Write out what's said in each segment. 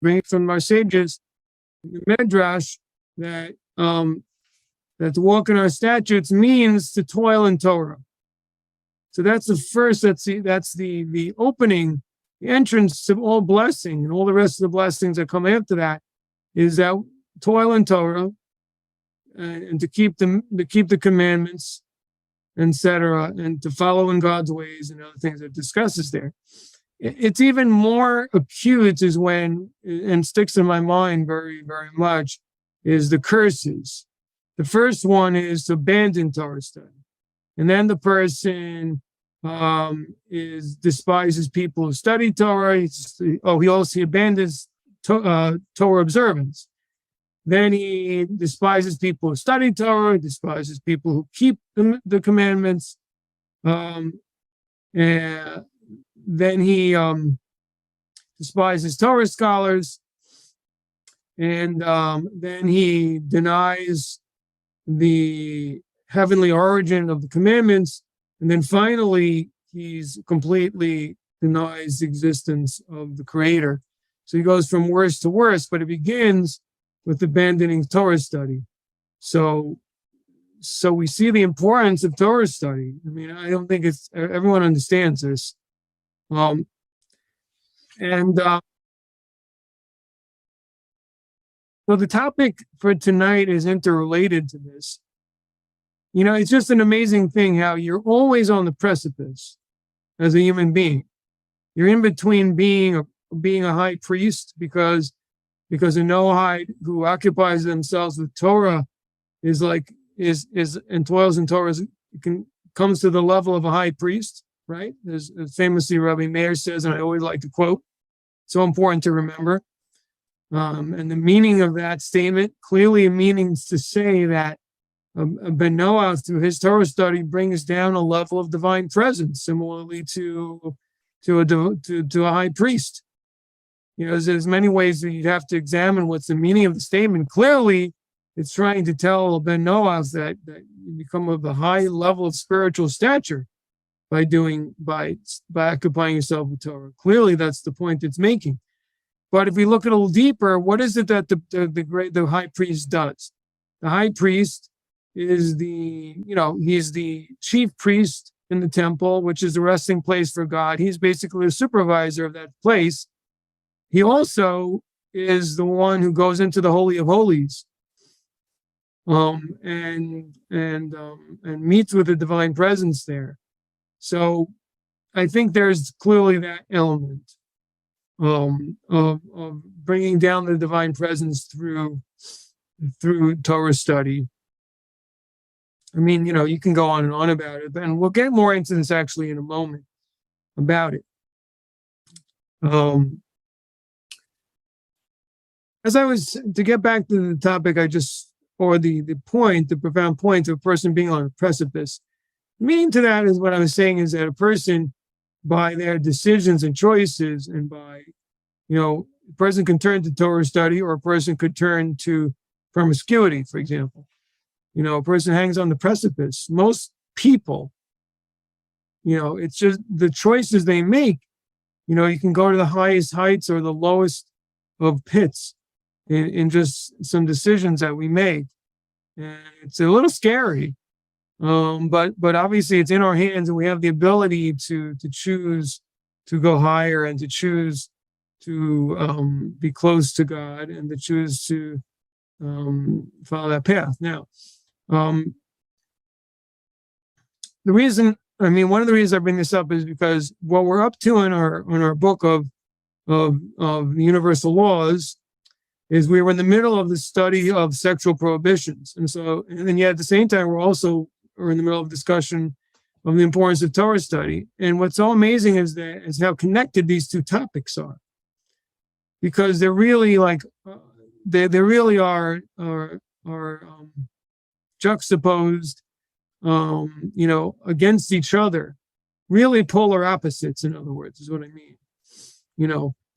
bring from our sages, the Midrash, that that to walk in our statutes means to toil in Torah. So that's the first. That's the opening, the entrance to all blessing, and all the rest of the blessings that come after that is that toil in Torah, and to keep the commandments, etc., and to follow in God's ways and other things that discusses there. It's even more acute is when, and sticks in my mind very, very much, is the curses. The first one is to abandon Torah study. And then the person despises people who study Torah. He also abandons Torah observance. Then he despises people who study Torah, despises people who keep the commandments. And then he despises Torah scholars. And then he denies the heavenly origin of the commandments. And then finally, he's completely denies the existence of the Creator. So he goes from worse to worse, but it begins with abandoning Torah study. So we see the importance of Torah study. I mean, I don't think everyone understands this. So the topic for tonight is interrelated to this. You know, it's just an amazing thing how you're always on the precipice as a human being. You're in between being a high priest because a Noahide who occupies themselves with Torah is and toils in Torah comes to the level of a high priest, right? There's famously Rabbi Meir says, and I always like to quote, so important to remember. And the meaning of that statement clearly means to say that Ben Noah, through his Torah study, brings down a level of divine presence, similarly to a high priest. You know, there's many ways that you'd have to examine what's the meaning of the statement. Clearly, it's trying to tell Ben Noah that you become of a high level of spiritual stature by occupying yourself with Torah. Clearly, that's the point it's making. But if we look a little deeper, what is it that the high priest does? The high priest is he's the chief priest in the temple, which is the resting place for God. He's basically the supervisor of that place. He also is the one who goes into the Holy of Holies, and meets with the divine presence there. So I think there's clearly that element of bringing down the divine presence through Torah study. I mean, you know, you can go on and on about it, and we'll get more into this actually in a moment about it. As I was to get back to the topic, the profound point of a person being on a precipice. The meaning to that is what I was saying is that a person, by their decisions and choices, and by, a person can turn to Torah study, or a person could turn to promiscuity, for example. A person hangs on the precipice. Most people, it's just the choices they make. You can go to the highest heights or the lowest of pits in just some decisions that we make. And it's a little scary. But obviously it's in our hands, and we have the ability to choose to go higher, and to choose to be close to God, and to choose to follow that path. Now, one of the reasons I bring this up is because what we're up to in our book of universal laws is we were in the middle of the study of sexual prohibitions, and then yet at the same time we're in the middle of discussion of the importance of Torah study. And what's so amazing is how connected these two topics are, because they're really they really are juxtaposed, against each other, really polar opposites, in other words, is what I mean.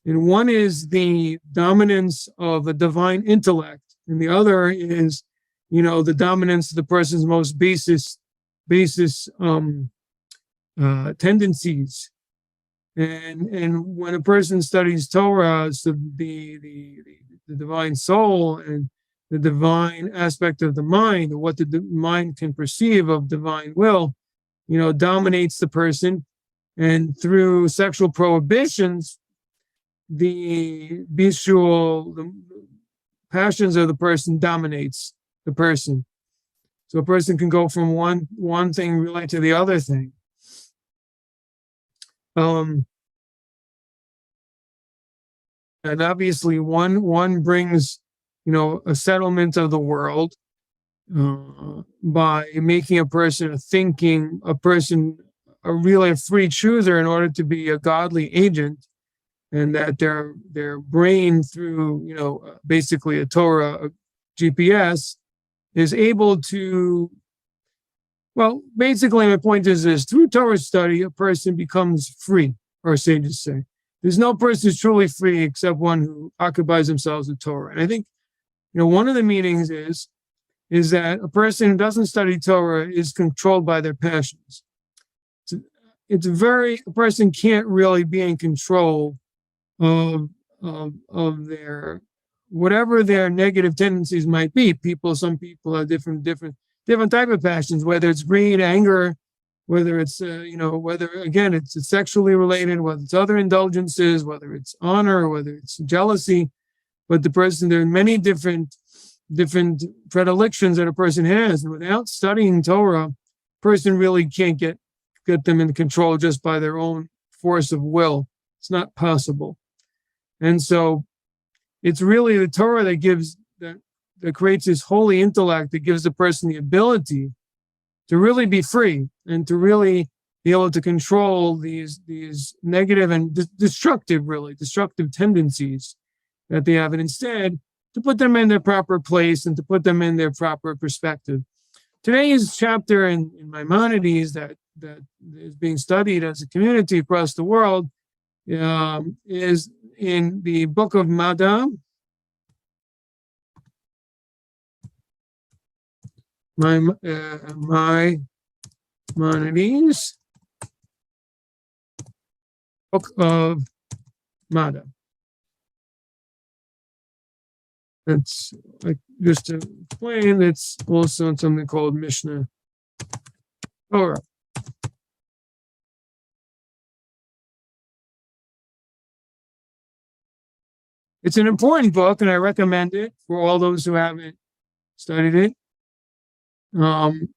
And one is the dominance of a divine intellect, and the other is, the dominance of the person's most basis tendencies. And when a person studies Torah, so the divine soul and the divine aspect of the mind, or what the mind can perceive of divine will, dominates the person. And through sexual prohibitions, the passions of the person dominates the person. So a person can go from one thing really to the other thing. And obviously one brings, a settlement of the world by making a person a really free chooser in order to be a godly agent, and that their brain, through basically a Torah, a GPS, is able to, well, basically my point is this: through Torah study, a person becomes free, or sages say. There's no person who's truly free except one who occupies themselves with Torah. And I think, one of the meanings is that a person who doesn't study Torah is controlled by their passions. A person can't really be in control of their, whatever their negative tendencies might be. Some people have different type of passions, whether it's greed, anger, whether it's whether again it's sexually related, whether it's other indulgences, whether it's honor, whether it's jealousy. But there are many different predilections that a person has, and without studying Torah, a person really can't get them in control just by their own force of will. It's not possible. And so it's really the Torah that creates this holy intellect that gives the person the ability to really be free and to really be able to control these negative and destructive tendencies that they have, and instead to put them in their proper place and to put them in their proper perspective. Today's chapter in Maimonides that is being studied as a community across the world is in the book of Mada. Maimonides, book of Mada. That's just to explain, it's also in something called Mishnah Torah. It's an important book, and I recommend it for all those who haven't studied it. On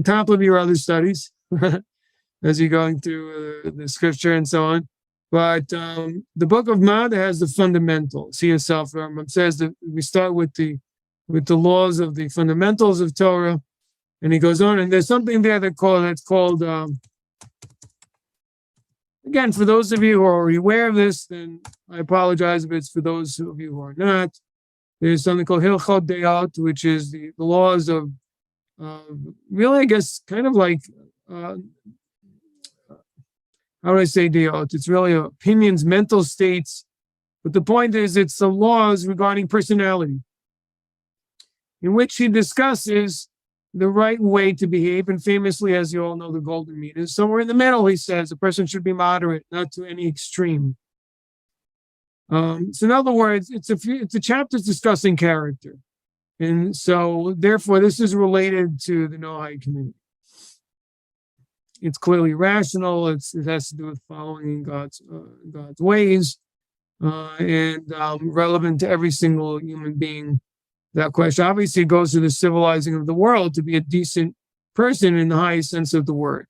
top of your other studies, as you're going through the scripture and so on. But the book of Mada has the fundamentals. He himself, Rambam, says that we start with the laws of the fundamentals of Torah, and he goes on, and there's something there that's called again, for those of you who are already aware of this, then I apologize if it's for those of you who are not. There's something called Hilchot Deot, which is the laws of really, I guess, kind of like how do I say Deot? It's really opinions, mental states. But the point is, it's the laws regarding personality, in which he discusses the right way to behave. And famously, as you all know, the golden mean is somewhere in the middle. He says a person should be moderate, not to any extreme. So in other words, it's a chapter discussing character. And so therefore, this is related to the Noahide community. It's clearly rational. It has to do with following God's ways, and relevant to every single human being. That question obviously goes to the civilizing of the world, to be a decent person in the highest sense of the word.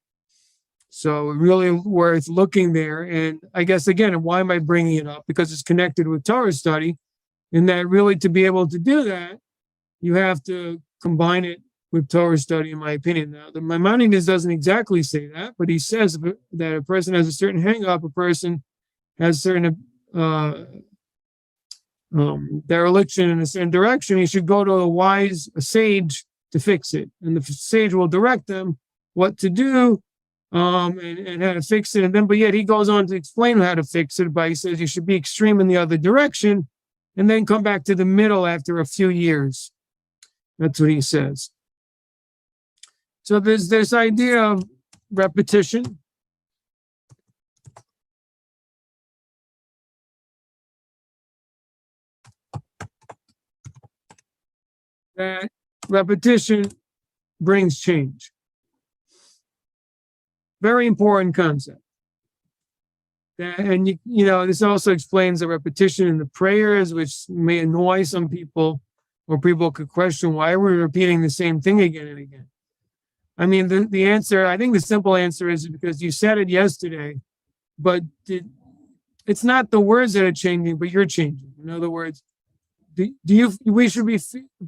So really worth looking there. And I guess, again, why am I bringing it up? Because it's connected with Torah study, and that really to be able to do that, you have to combine it with Torah study, in my opinion. Now, the Maimonides doesn't exactly say that, but he says that a person has a certain hang-up, a person has certain dereliction in a certain direction, he should go to a sage to fix it. And the sage will direct them what to do, and how to fix it. But yet he goes on to explain how to fix it he says you should be extreme in the other direction and then come back to the middle after a few years. That's what he says. So there's this idea of repetition. that repetition brings change. Very important concept. And this also explains the repetition in the prayers, which may annoy some people, or people could question why we're repeating the same thing again and again. I mean, the answer, I think the simple answer is because you said it yesterday, but it's not the words that are changing, but you're changing. In other words, the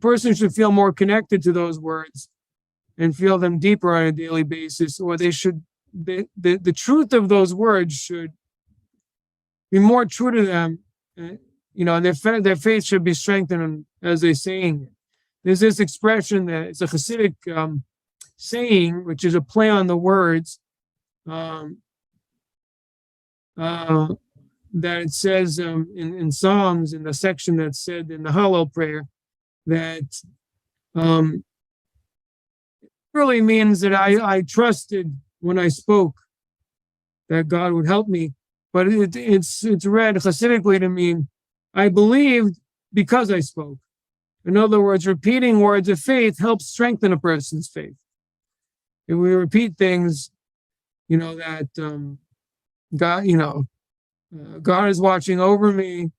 person should feel more connected to those words and feel them deeper on a daily basis, or the truth of those words should be more true to them, and their faith should be strengthened as they're saying it. There's this expression that it's a Hasidic saying, which is a play on the words, that it says in Psalms, in the section that said in the Hallel prayer, that really means that I trusted when I spoke that God would help me. But it's read Hasidically to mean I believed because I spoke. In other words, repeating words of faith helps strengthen a person's faith. If we repeat things, that God, God is watching over me.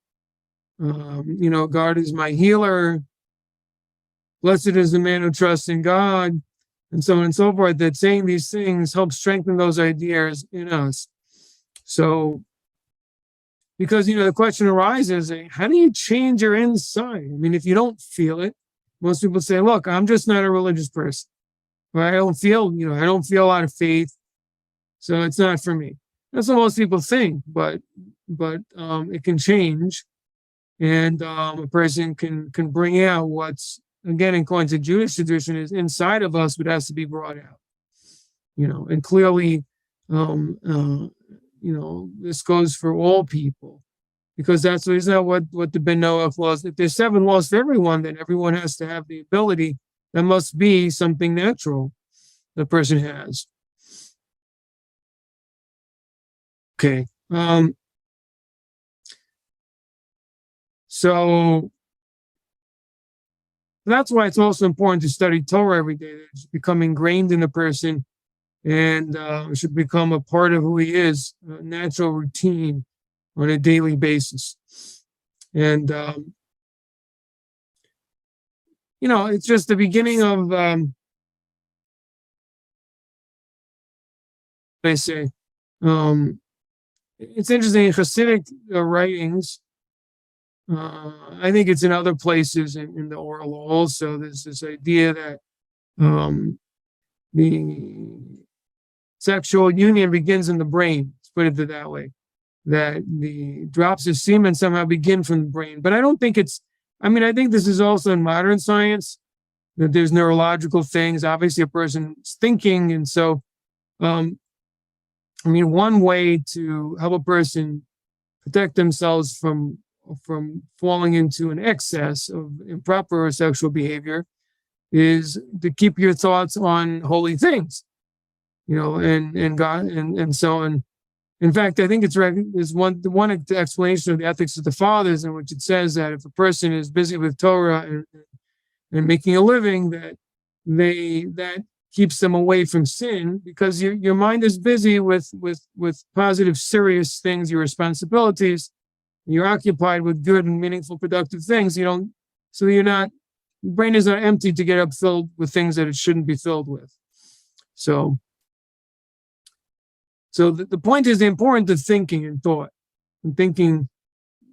God is my healer. Blessed is the man who trusts in God, and so on and so forth. That saying these things helps strengthen those ideas in us. So, because, the question arises, how do you change your inside? I mean, if you don't feel it, most people say, look, I'm just not a religious person. Or I don't feel a lot of faith. So it's not for me. That's what most people think, but it can change. And a person can bring out what's, again, according to Jewish tradition, is inside of us, but has to be brought out. And clearly, this goes for all people, because isn't that what the Ben Noach laws? If there's 7 laws for everyone, then everyone has to have the ability. That must be something natural the person has. Okay. So that's why it's also important to study Torah every day. It's become ingrained in a person, and it should become a part of who he is, a natural routine on a daily basis. And it's just the beginning of it's interesting in Hasidic writings. I think it's in other places in the oral also. There's this idea that the sexual union begins in the brain. Let's put it that way. That the drops of semen somehow begin from the brain. But I don't think I think this is also in modern science, that there's neurological things. Obviously, a person's thinking. And so, one way to help a person protect themselves from falling into an excess of improper sexual behavior is to keep your thoughts on holy things, and God and so on. In fact, I think there's one explanation of the ethics of the fathers, in which it says that if a person is busy with Torah and making a living, that keeps them away from sin, because your mind is busy with positive, serious things, your responsibilities. You're occupied with good and meaningful, productive things. Your brain is not empty to get up filled with things that it shouldn't be filled with. So the point is the importance of thinking and thought, and thinking,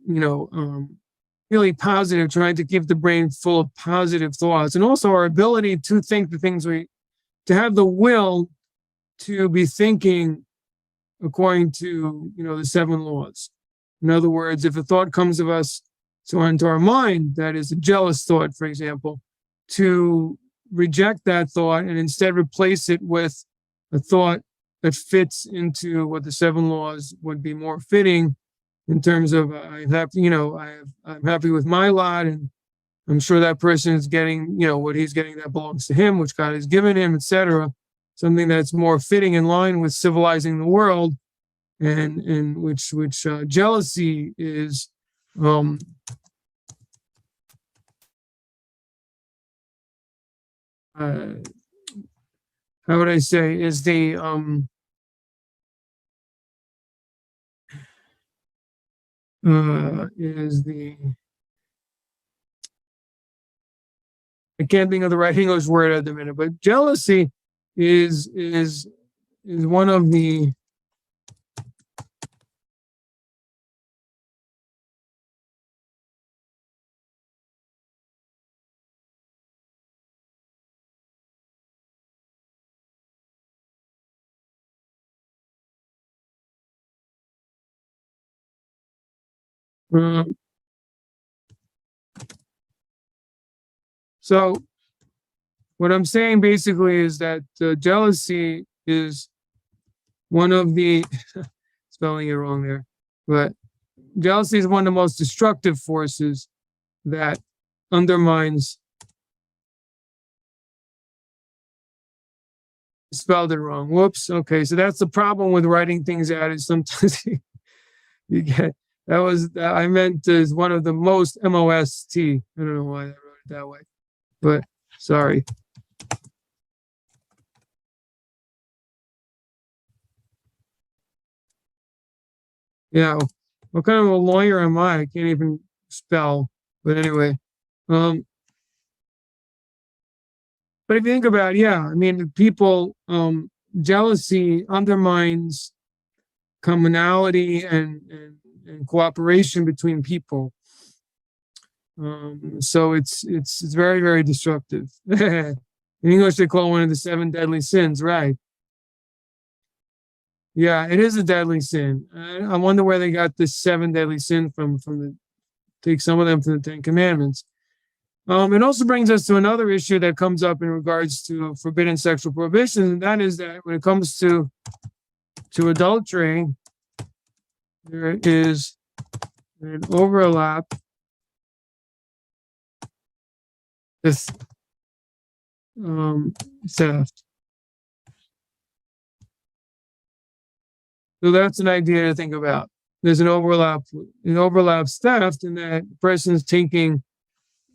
really positive, trying to keep the brain full of positive thoughts, and also our ability to think the things to have the will to be thinking according to, the 7 laws. In other words, if a thought comes of us into our mind, that is a jealous thought, for example, to reject that thought and instead replace it with a thought that fits into what the 7 laws would be more fitting, in terms of I'm happy with my lot, and I'm sure that person is getting, what he's getting that belongs to him, which God has given him, etc. Something that's more fitting in line with civilizing the world, and which jealousy is how would I say, is the I can't think of the right English word at the minute, but jealousy is one of the so what I'm saying basically is that jealousy is one of the spelling it wrong there, but jealousy is one of the most destructive forces that undermines. Spelled it wrong. Whoops. Okay, so that's the problem with writing things out. Is sometimes you get that was I meant as one of the most most. I don't know why I wrote it that way, but sorry. Yeah, what kind of a lawyer am I? I can't even spell. But anyway, but if you think about it, yeah, I mean, people, jealousy undermines commonality and cooperation between people. So it's very, very destructive. In English, they call it one of the 7 deadly sins, right? Yeah, it is a deadly sin. I wonder where they got this 7 deadly sin from take some of them from the 10 Commandments. It also brings us to another issue that comes up in regards to forbidden sexual prohibitions, and that is that when it comes to adultery, there is an overlap with theft. So that's an idea to think about. There's an overlap. It overlaps theft in that the person is taking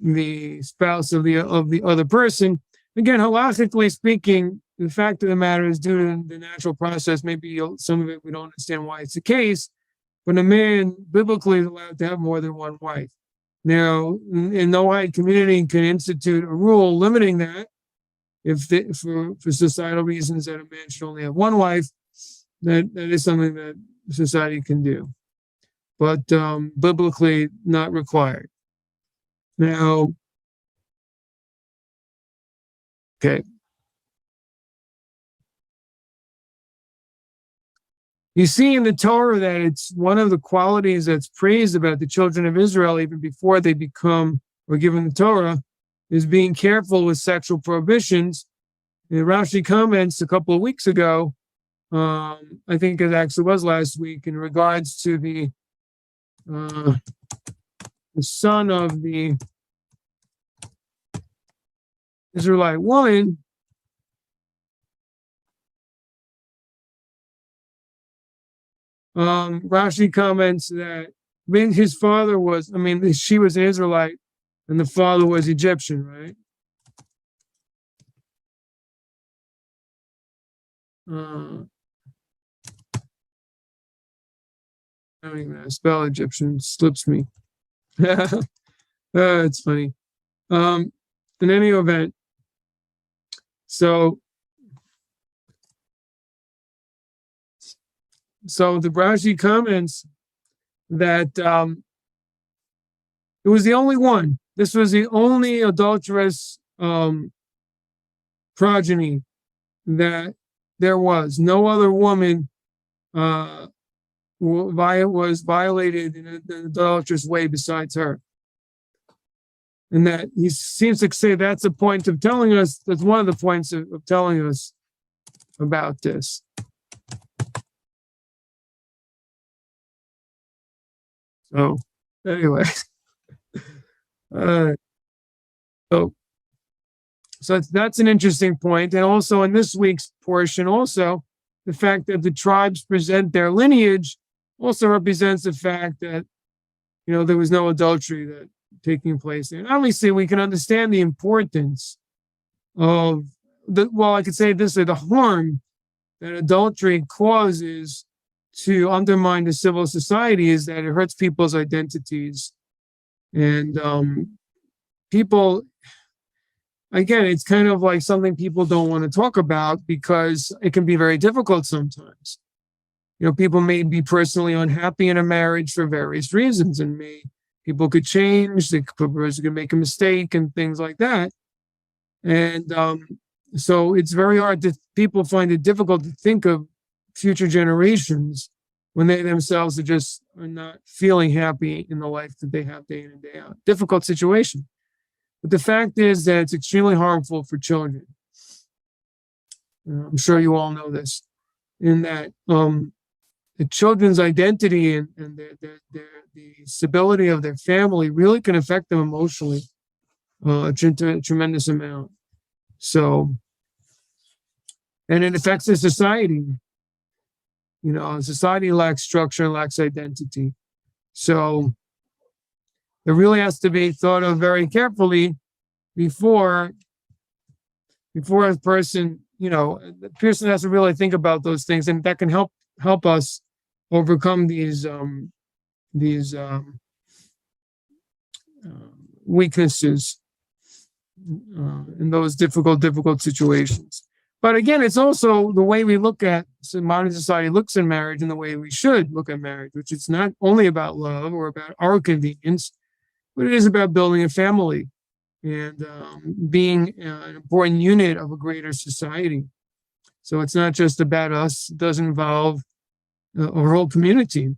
the spouse of the other person. Again, halachically speaking, the fact of the matter is due to the natural process. Maybe some of it we don't understand why it's the case, but a man biblically is allowed to have more than one wife. Now, in no Noahide community can institute a rule limiting that for societal reasons that a man should only have one wife. That is something that society can do, but biblically not required. Now, okay. You see in the Torah that it's one of the qualities that's praised about the children of Israel, even before they become or given the Torah, is being careful with sexual prohibitions. And Rashi comments a couple of weeks ago, I think it actually was last week, in regards to the son of the Israelite woman. Rashi comments that when his father was, she was an Israelite and the father was Egyptian, right? I don't even know how to spell Egyptian, slips me. It's funny. In any event, so the Rashi comments that it was the only one. This was the only adulterous progeny that there was. No other woman was violated in an adulterous way besides her. And that he seems to say that's a point of telling us, that's one of the points of telling us about this. So, anyway. So that's an interesting point. And also in this week's portion, also, the fact that the tribes present their lineage also represents the fact that, there was no adultery that taking place. And obviously we can understand the importance of I could say this, the harm that adultery causes to undermine the civil society is that it hurts people's identities. And people, again, it's kind of like something people don't want to talk about because it can be very difficult sometimes. People may be personally unhappy in a marriage for various reasons, and people could change, the person could make a mistake and things like that. And so it's very hard people find it difficult to think of future generations when they themselves are not feeling happy in the life that they have day in and day out. Difficult situation. But the fact is that it's extremely harmful for children. I'm sure you all know this, in that the children's identity and the stability of their family really can affect them emotionally a tremendous amount. So, and it affects the society. Society lacks structure and lacks identity. So it really has to be thought of very carefully before a person, the person has to really think about those things, and that can help us overcome these weaknesses in those difficult situations. But again, it's also the way we modern society looks at marriage and the way we should look at marriage, which is not only about love or about our convenience, but it is about building a family and being an important unit of a greater society. So it's not just about us. It does involve our whole community.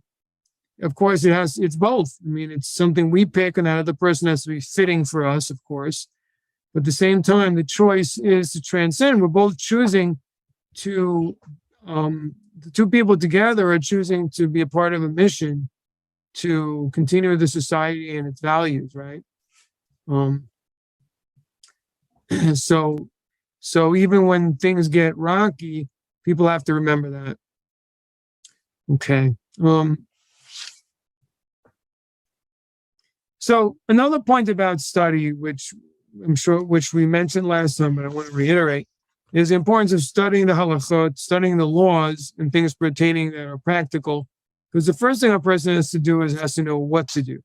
Of course, it's both. I mean, it's something we pick, and that other person has to be fitting for us, of course. But at the same time, the choice is to transcend. We're both choosing the two people together are choosing to be a part of a mission to continue the society and its values, right? So even when things get rocky, people have to remember that. Okay. So another point about study, which we mentioned last time, but I want to reiterate, is the importance of studying the halachot, studying the laws and things pertaining that are practical. Because the first thing a person has to do has to know what to do.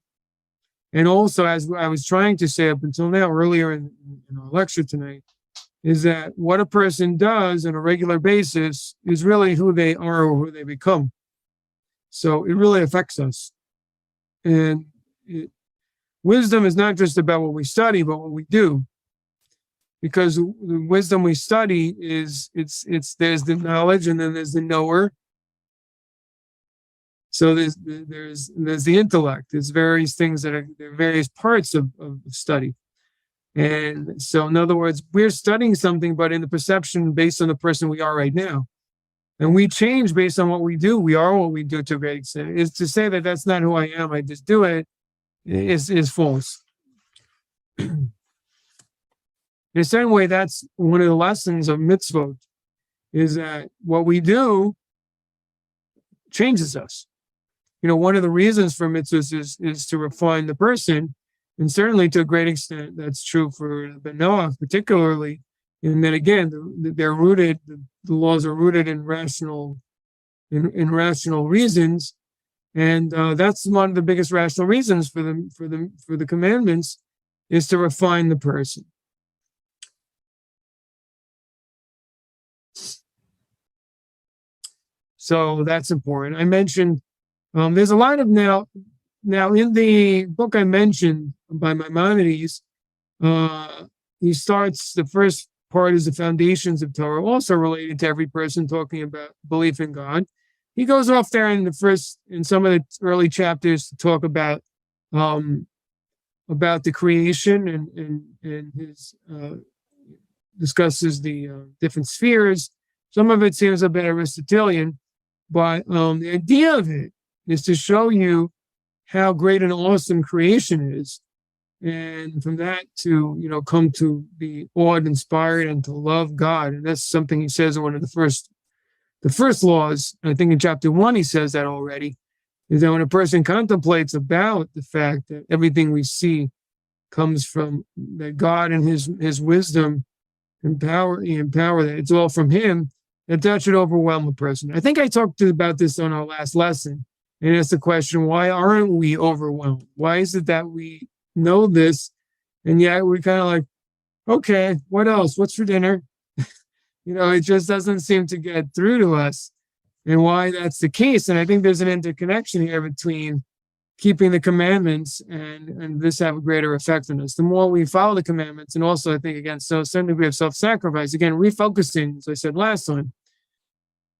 And also, as I was trying to say up until now, earlier in our lecture tonight, is that what a person does on a regular basis is really who they are or who they become. So it really affects us. And wisdom is not just about what we study, but what we do. Because the wisdom we study there's the knowledge and then there's the knower. So there's the intellect. There's various things there are various parts of study. And so in other words, we're studying something, but in the perception based on the person we are right now. And we change based on what we do. We are what we do to a great extent. Is to say that that's not who I am, I just do it, is false. In the same way, that's one of the lessons of mitzvot, is that what we do changes us. One of the reasons for mitzvahs is to refine the person, and certainly to a great extent, that's true for Ben Noach particularly. And then again, they're rooted. The laws are rooted in rational reasons, and that's one of the biggest rational reasons for the commandments is to refine the person. So that's important. I mentioned there's a lot of now in the book I mentioned by Maimonides. He starts, the first part is the foundations of Torah, also related to every person, talking about belief in God. He goes off there in some of the early chapters to talk about the creation and his discusses the different spheres. Some of it seems a bit Aristotelian, but the idea of it is to show you how great and awesome creation is. And from that to, come to be awed, inspired, and to love God. And that's something he says in one of the first laws. I think in chapter 1, he says that already, is that when a person contemplates about the fact that everything we see comes from that God and his wisdom empower that. It's all from him, that should overwhelm a person. I think I talked about this on our last lesson, and it's the question, why aren't we overwhelmed? Why is it that we know this, and yet we're kind of like, okay, what else? What's for dinner? It just doesn't seem to get through to us, and why that's the case. And I think there's an interconnection here between keeping the commandments and this have a greater effect on us. The more we follow the commandments, and also I think, again, so a certain degree of self-sacrifice, again, refocusing, as I said last time,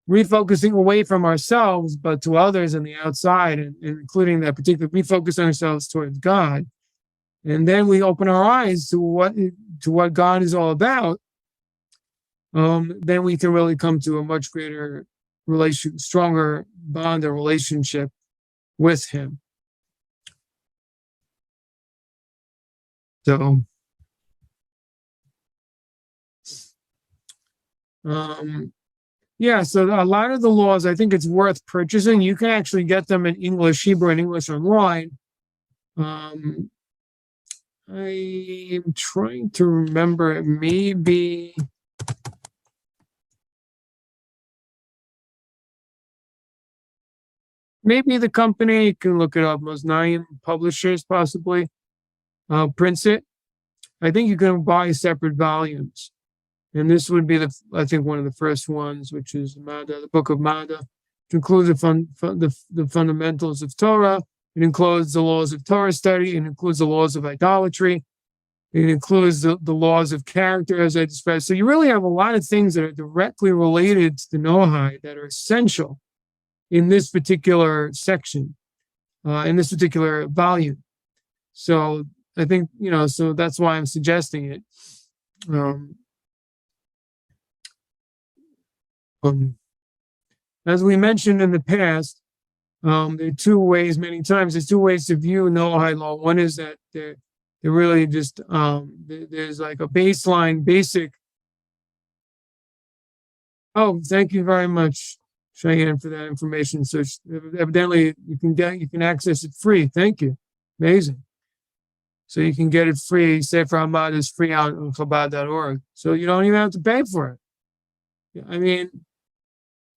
refocusing away from ourselves, but to others and the outside, and including that particular, refocus on ourselves towards God. And then we open our eyes to what God is all about. Then we can really come to a much greater stronger bond or relationship with him. So, yeah, so a lot of the laws, I think it's worth purchasing. You can actually get them in English, Hebrew, and English online. I'm trying to remember, maybe the company, you can look it up, Mosnaim Publishers possibly, prints it. I think you can buy separate volumes. And this would be I think one of the first ones, which is Mada, the book of Mada. It includes the fundamentals of Torah. It includes the laws of Torah study. It includes the laws of idolatry. It includes the laws of character, as I described. So you really have a lot of things that are directly related to the Noahide that are essential in this particular section, in this particular volume. So I think, so that's why I'm suggesting it. As we mentioned in the past, there are two ways, many times, there's two ways to view Noahide law. One is that they're really just, there's like a basic. Oh, thank you very much, Cheyenne, for that information. So evidently you can access it free. Thank you. Amazing. So you can get it free. Sefer Hamad is free out on Chabad.org. So you don't even have to pay for it. I mean,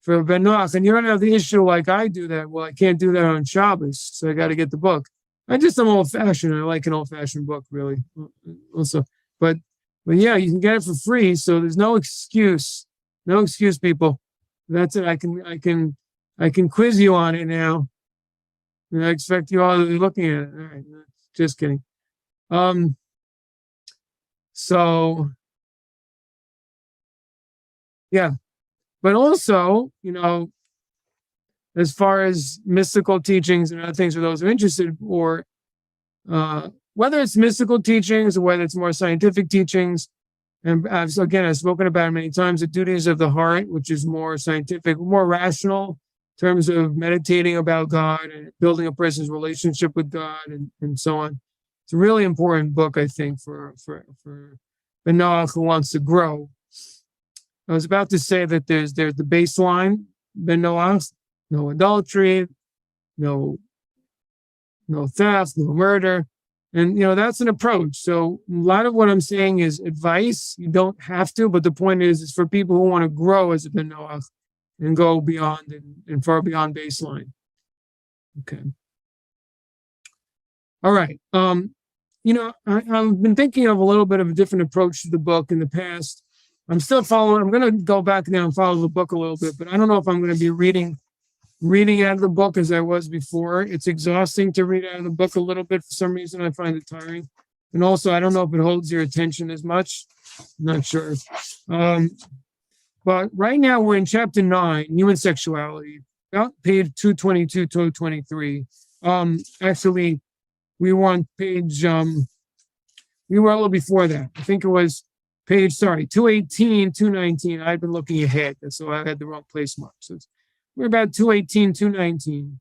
for Ben Noach, and you don't have the issue like I do that, well, I can't do that on Shabbos, so I got to get the book. I'm old-fashioned. I like an old-fashioned book, really, also. But yeah, you can get it for free, so there's no excuse. No excuse, people. That's it. I can quiz you on it now. And I expect you all to be looking at it. All right, just kidding. So, yeah. But also, as far as mystical teachings and other things for those who are interested, or whether it's mystical teachings or whether it's more scientific teachings, and I've spoken about it many times, the duties of the heart, which is more scientific, more rational in terms of meditating about God and building a person's relationship with God and so on. It's a really important book, I think, for Ben Noach who wants to grow. I was about to say that there's the baseline, Ben Noach, no adultery, no theft, no murder. And, that's an approach. So a lot of what I'm saying is advice. You don't have to, but the point is for people who want to grow as a Ben Noach and go beyond and far beyond baseline. Okay. All right. I've been thinking of a little bit of a different approach to the book in the past. I'm still following. I'm going to go back now and follow the book a little bit, but I don't know if I'm going to be reading out of the book as I was before. It's exhausting to read out of the book a little bit. For some reason, I find it tiring. And also, I don't know if it holds your attention as much. I'm not sure. But right now, we're in chapter 9, human sexuality, about page 222, 223. Actually, we were on page, we were a little before that. I think it was page, 218, 219. I've been looking ahead, so I had the wrong place mark. So we're about 218, 219.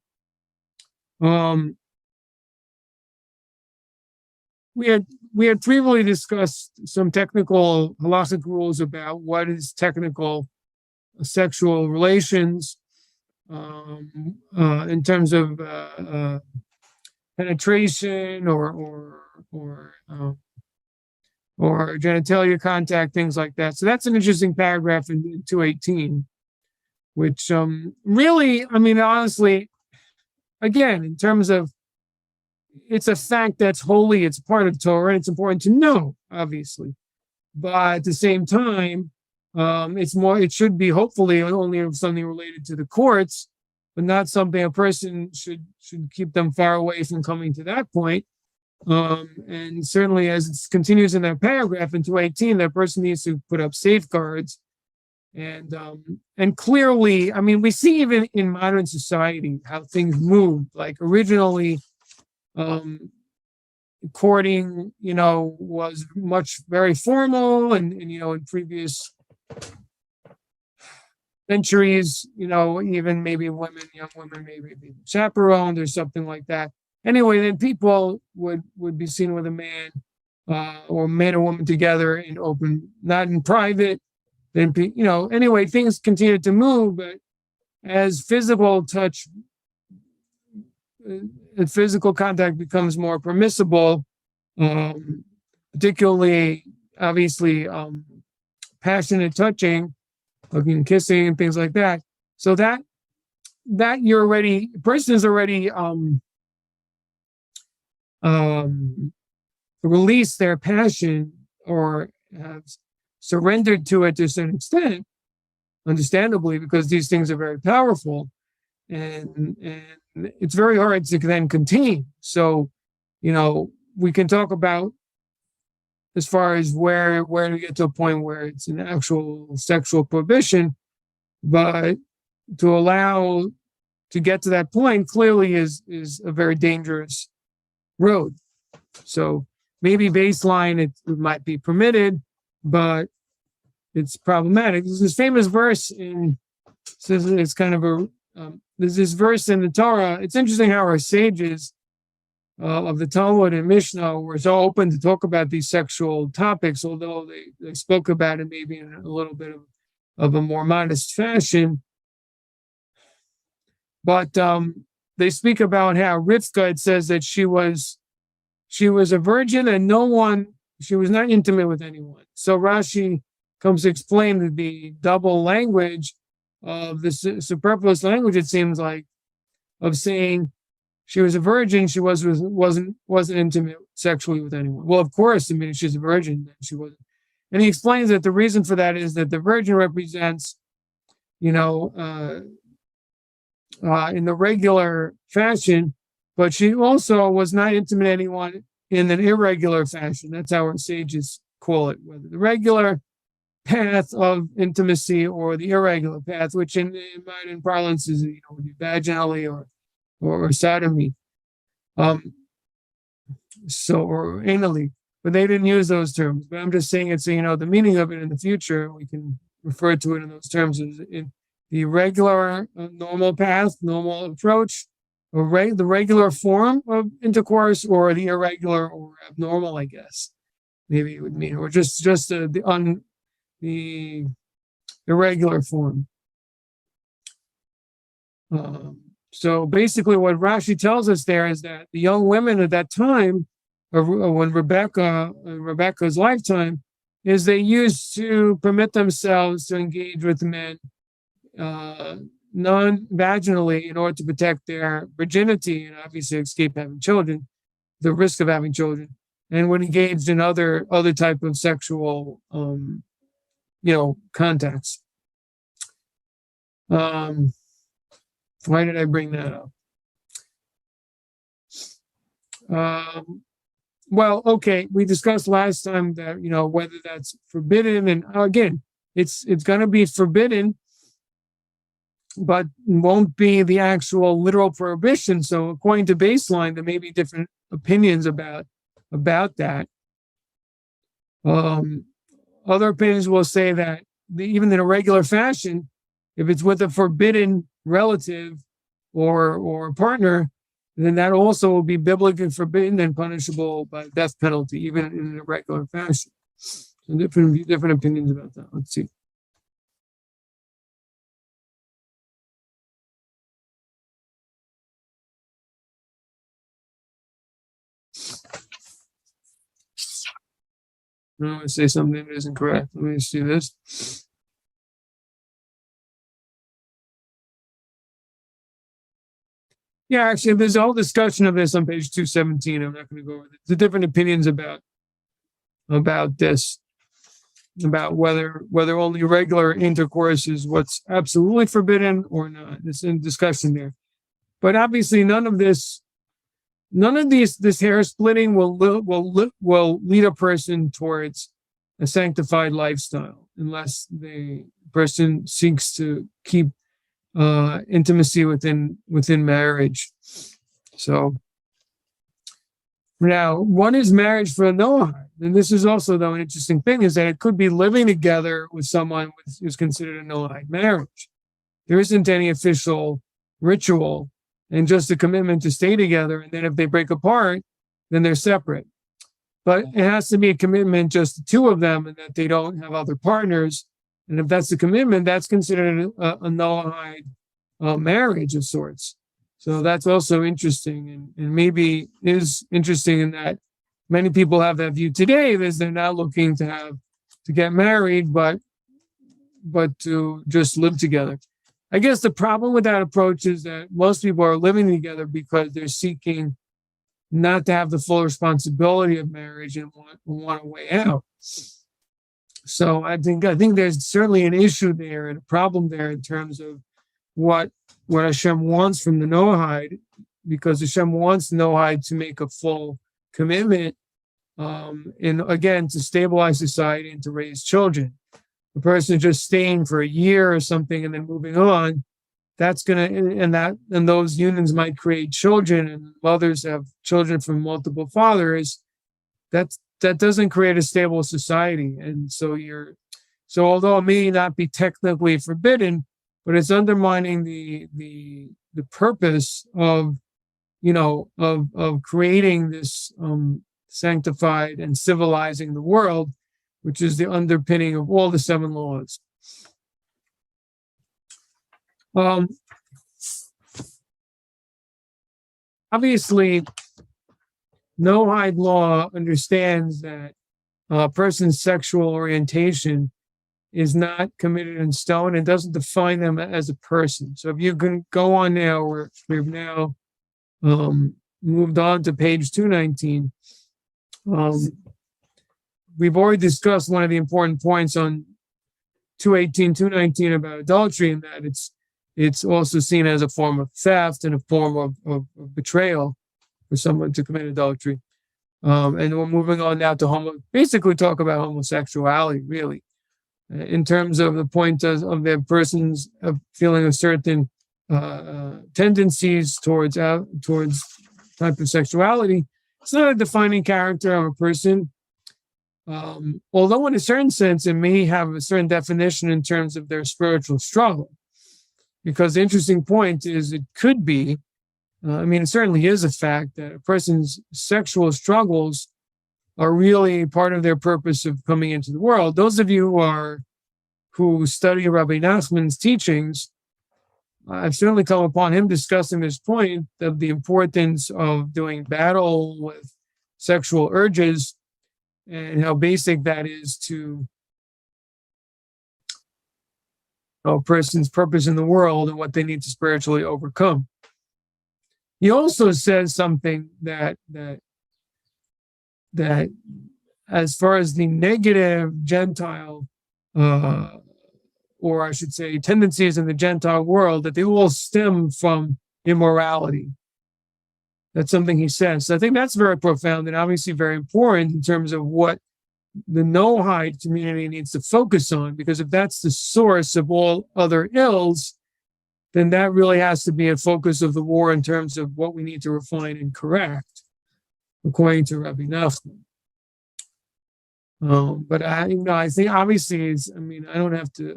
We had previously discussed some technical halachic rules about what is technical sexual relations in terms of penetration or or genitalia contact, things like that. So that's an interesting paragraph in 218, which really, I mean, honestly, again, in terms of, it's a fact that's holy, it's part of Torah, and it's important to know, obviously. But at the same time, it should be hopefully only something related to the courts, but not something a person should keep them far away from coming to that point. And certainly as it continues in that paragraph in 218, that person needs to put up safeguards. And clearly, I mean, we see even in modern society how things move. Like originally, courting, was very formal, and in previous centuries, even maybe young women, maybe be chaperoned or something like that. Anyway, then people would be seen with a man, or man and woman together in open, not in private. Then, anyway, things continued to move, but as physical touch, physical contact becomes more permissible, particularly, obviously, passionate touching, hugging, kissing, and things like that. So that person is already released their passion, or have surrendered to it to a certain extent, understandably, because these things are very powerful, and it's very hard to then contain. So, we can talk about as far as where to get to a point where it's an actual sexual prohibition, but to get to that point clearly is a very dangerous road. So maybe baseline it might be permitted, but it's problematic. There's this famous verse it's kind of there's this verse in the Torah. It's interesting how our sages of the Talmud and Mishnah were so open to talk about these sexual topics, although they spoke about it maybe in a little bit of a more modest fashion. But they speak about how Rivka, it says that she was a virgin and she was not intimate with anyone. So Rashi comes to explain the double language of the superfluous language, it seems like, of saying she was a virgin, she wasn't intimate sexually with anyone. Well, of course, I mean, if she's a virgin, then she wasn't. And he explains that the reason for that is that the virgin represents, in the regular fashion, but she also was not intimate with anyone in an irregular fashion. That's how our sages call it, whether the regular path of intimacy or the irregular path, which in modern parlance is, would be vaginally or sodomy, or anally, but they didn't use those terms. But I'm just saying it so the meaning of it in the future, we can refer to it in those terms as in the regular, normal path, normal approach, or the regular form of intercourse, or the irregular or abnormal, I guess maybe it would mean, or just the irregular form. So basically what Rashi tells us there is that the young women at that time, or when Rebecca's lifetime, is they used to permit themselves to engage with men non-vaginally in order to protect their virginity and obviously escape having children, the risk of having children, and when engaged in other type of sexual contacts. Why did I bring that up? Well, okay, we discussed last time that, whether that's forbidden, and again, it's going to be forbidden, but won't be the actual literal prohibition. So according to baseline, there may be different opinions about that. Other opinions will say that even in a regular fashion, if it's with a forbidden relative or partner, then that also will be biblically forbidden and punishable by death penalty, even in a regular fashion. So different opinions about that. Let's see. I don't want to say something that isn't correct. Let me see this. Yeah, actually, there's a whole discussion of this on page 217. I'm not going to go over it. The different opinions about this, about whether only regular intercourse is what's absolutely forbidden or not. There's a discussion there. But obviously, none of this hair splitting will lead a person towards a sanctified lifestyle unless the person seeks to keep intimacy within marriage. So now, what is marriage for a Noahide? And this is also, though, an interesting thing, is that it could be living together with someone who's considered a Noahide marriage. There isn't any official ritual and just a commitment to stay together. And then if they break apart, then they're separate. But it has to be a commitment just the two of them and that they don't have other partners. And if that's the commitment, that's considered a Noahide marriage of sorts. So that's also interesting, and maybe is interesting in that many people have that view today, is they're not looking to get married, but to just live together. I guess the problem with that approach is that most people are living together because they're seeking not to have the full responsibility of marriage and want a way out. So I think there's certainly an issue there and a problem there in terms of what Hashem wants from the Noahide, because Hashem wants the Noahide to make a full commitment, and again, to stabilize society and to raise children. The person just staying for a year or something and then moving on, that's and those unions might create children, and mothers have children from multiple fathers. That doesn't create a stable society. And so although it may not be technically forbidden, but it's undermining the purpose of creating this sanctified and civilizing the world, which is the underpinning of all the 7 laws. Obviously, Noahide law understands that a person's sexual orientation is not committed in stone and doesn't define them as a person. So if you can go on now, we've now moved on to page 219. We've already discussed one of the important points on 219 about adultery, and that it's also seen as a form of theft and a form of betrayal for someone to commit adultery. And we're moving on now to basically talk about homosexuality, really, in terms of the point of their persons feeling a certain tendencies towards type of sexuality. It's not a defining character of a person, although in a certain sense it may have a certain definition in terms of their spiritual struggle. Because the interesting point is it could be, it certainly is a fact that a person's sexual struggles are really part of their purpose of coming into the world. Those of you who study Rabbi Nachman's teachings, I've certainly come upon him discussing this point of the importance of doing battle with sexual urges and how basic that is to a person's purpose in the world and what they need to spiritually overcome. He also says something that as far as the negative Gentile, or I should say tendencies in the Gentile world, that they all stem from immorality. That's something he says. So I think that's very profound and obviously very important in terms of what the Noahide community needs to focus on, because if that's the source of all other ills, then that really has to be a focus of the war in terms of what we need to refine and correct, according to Rabbi Nachman. But I think obviously I don't have to,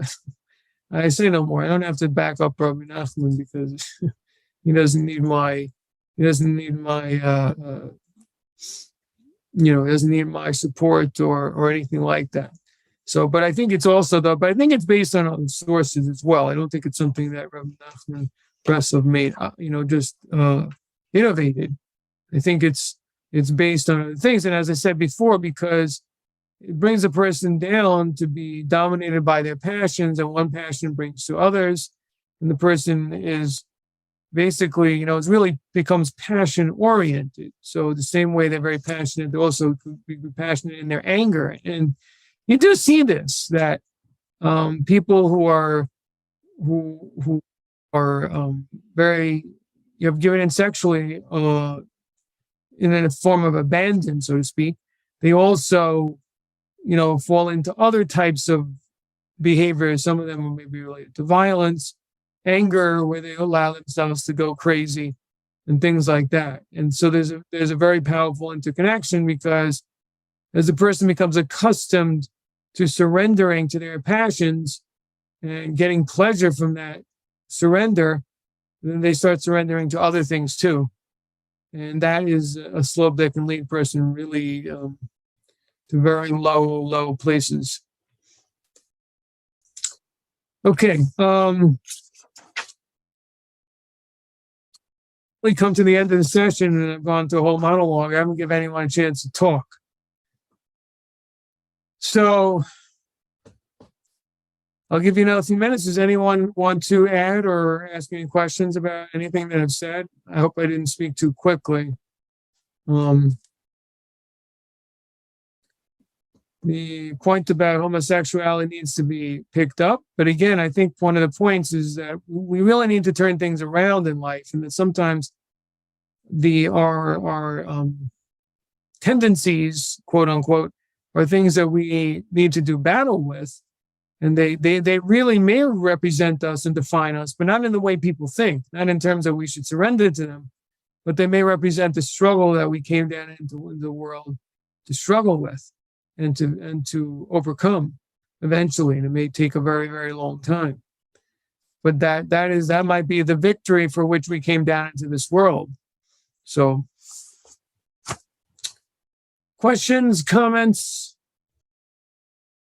I say no more. I don't have to back up Rabbi Nachman because he doesn't need my support or anything like that. So, but I think it's also but I think it's based on other sources as well. I don't think it's something that Rabbi Nachman Breslov made, just innovated. I think it's based on other things. And as I said before, because it brings a person down to be dominated by their passions, and one passion brings to others, and the person is basically, it really becomes passion oriented. So the same way they're very passionate, they also be passionate in their anger. And you do see this, that people who are very, given in sexually in a form of abandon, so to speak, they also, fall into other types of behaviors. Some of them may be related to violence, anger, where they allow themselves to go crazy, and things like that. And so there's a very powerful interconnection, because as a person becomes accustomed to surrendering to their passions and getting pleasure from that surrender, then they start surrendering to other things too. And that is a slope that can lead a person really to very low places. Okay. We come to the end of the session, and I've gone through a whole monologue. I haven't given anyone a chance to talk. So I'll give you another few minutes. Does anyone want to add or ask any questions about anything that I've said? I hope I didn't speak too quickly. The point about homosexuality needs to be picked up. But again, I think one of the points is that we really need to turn things around in life, and that sometimes our tendencies, quote unquote, are things that we need to do battle with. And they really may represent us and define us, but not in the way people think, not in terms that we should surrender to them, but they may represent the struggle that we came down into the world to struggle with and to overcome eventually. And it may take a very, very long time. But that might be the victory for which we came down into this world. So, questions, comments?